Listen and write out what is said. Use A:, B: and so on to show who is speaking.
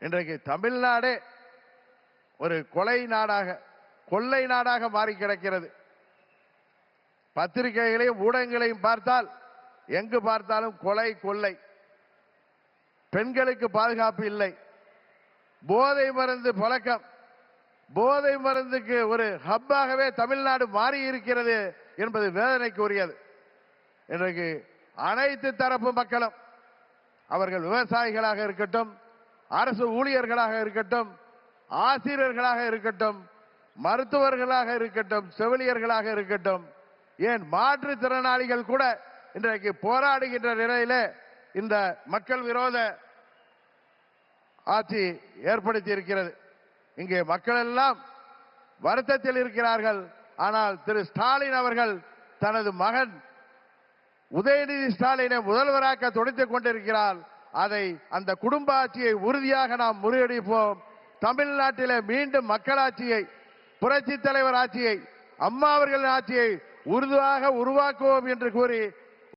A: இன்றைக்கு தமிழ்நாடே ஒரு கொலை நாடாக கொள்ளை நாடாக மாறி கிடக்கிறது. பத்திரிகைகளையும் ஊடகங்களையும் பார்த்தால் எங்கு பார்த்தாலும் கொலை கொள்ளை. பெண்களுக்கு பாதுகாப்பு இல்லை. போதை மருந்து பழக்கம், போதை மருந்துக்கு ஒரு ஹப்பாகவே தமிழ்நாடு மாறி இருக்கிறது என்பது வேதனைக்குரியது. இன்றைக்கு அனைத்து தரப்பு மக்களும், அவர்கள் விவசாயிகளாக இருக்கட்டும், அரசு ஊழியர்களாக இருக்கட்டும், ஆசிரியர்களாக இருக்கட்டும், மருத்துவர்களாக இருக்கட்டும், செவிலியர்களாக இருக்கட்டும், ஏன் மாற்றுத்திறனாளிகள் கூட இன்றைக்கு போராடுகின்ற நிலையில இந்த மக்கள் விரோத ஆட்சி ஏற்படுத்தி இருக்கிறது. இங்கே மக்கள் எல்லாம் வருத்தத்தில் இருக்கிறார்கள். ஆனால் திரு ஸ்டாலின் அவர்கள் தனது மகன் உதயநிதி ஸ்டாலினை முதல்வராக்க துடித்துக் கொண்டிருக்கிறார். அதை அந்த குடும்ப ஆட்சியை உறுதியாக நாம் முறியடிப்போம். தமிழ்நாட்டிலே மீண்டும் மக்களாட்சியை, புரட்சி தலைவர் ஆட்சியை, அம்மா அவர்களின் ஆட்சியை உறுதியாக உருவாக்குவோம் என்று கூறி